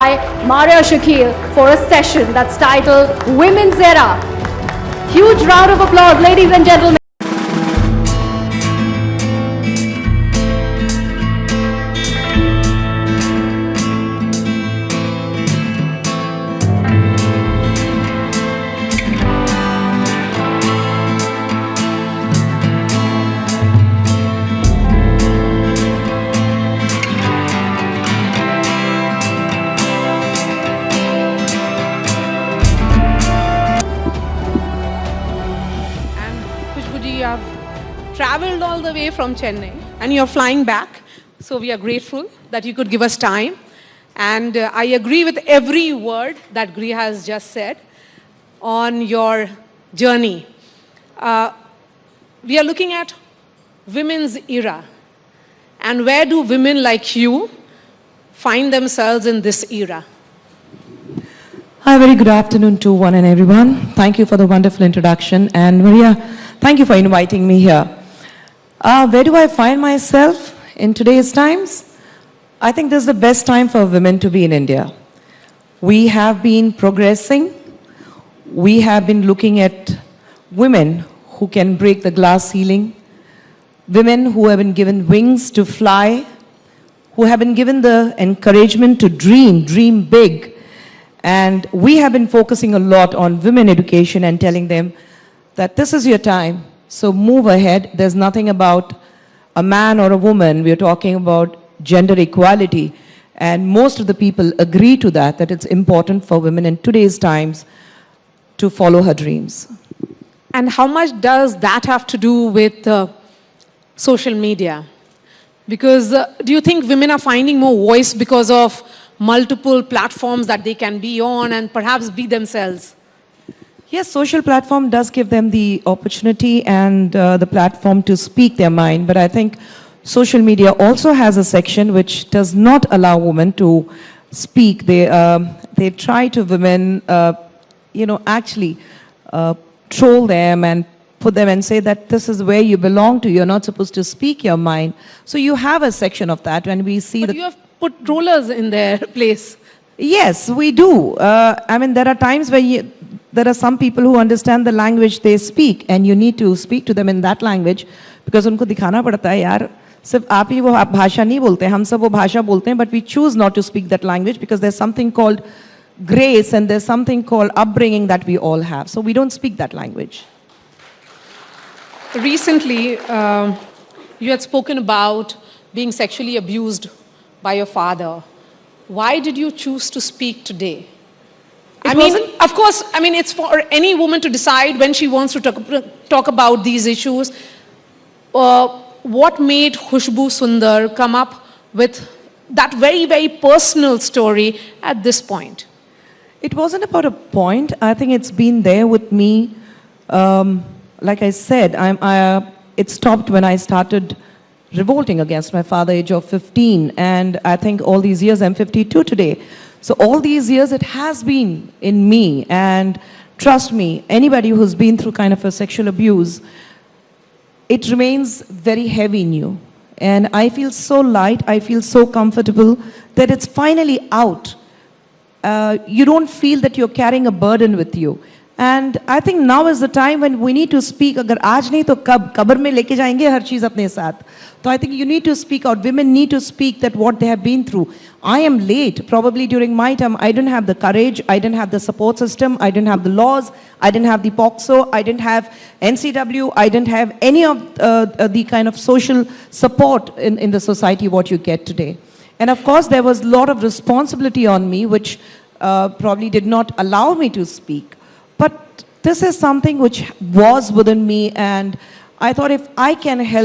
Maria Shakil for a session that's titled Women's Era. Huge round of applause, ladies and gentlemen. You have traveled all the way from Chennai and you're flying back. So we are grateful that you could give us time. And I agree with every word that Gri has just said on your journey. We are looking at women's era. And where do women like you find themselves in this era? Hi, very good afternoon to one and everyone. Thank you for the wonderful introduction. And Maria, thank you for inviting me here. Where do I find myself in today's times? I think this is the best time for women to be in India. We have been progressing. We have been looking at women who can break the glass ceiling, women who have been given wings to fly, who have been given the encouragement to dream big. And we have been focusing a lot on women education and telling them that this is your time, so move ahead. There's nothing about a man or a woman. We're talking about gender equality. And most of the people agree to that it's important for women in today's times to follow her dreams. And how much does that have to do with social media? Because do you think women are finding more voice because of multiple platforms that they can be on and perhaps be themselves? Yes, social platform does give them the opportunity and the platform to speak their mind. But I think social media also has a section which does not allow women to speak. They try to women, actually troll them and put them and say that this is where you belong to. You're not supposed to speak your mind. So you have a section of that when we see but you have put trollers in their place. Yes, we do. I mean, there are times where there are some people who understand the language they speak, and you need to speak to them in that language because उनको दिखाना पड़ता है यार सिर्फ आप ही वो भाषा नहीं बोलते हम सब वो भाषा बोलते हैं, but we choose not to speak that language because there's something called grace and there's something called upbringing that we all have. So we don't speak that language. Recently, you had spoken about being sexually abused by your father. Why did you choose to speak today? Of course, it's for any woman to decide when she wants to talk about these issues. What made Kushboo Sundar come up with that very, very personal story at this point? It wasn't about a point. I think it's been there with me. Like I said, it stopped when I started revolting against my father, age of 15. And I think all these years, I'm 52 today. So all these years, it has been in me. And trust me, anybody who's been through kind of a sexual abuse, it remains very heavy in you. And I feel so light, I feel so comfortable that it's finally out. You don't feel that you're carrying a burden with you. And I think now is the time when we need to speak. अगर आज नहीं तो कब कब्र में लेके जाएंगे हर चीज़ अपने साथ. So I think you need to speak out. Women need to speak that what they have been through. I am late. Probably during my time, I didn't have the courage. I didn't have the support system. I didn't have the laws. I didn't have the POCSO. I didn't have NCW. I didn't have any of the kind of social support in the society what you get today. And of course, there was a lot of responsibility on me, which probably did not allow me to speak. But this is something which was within me, and I thought if I can help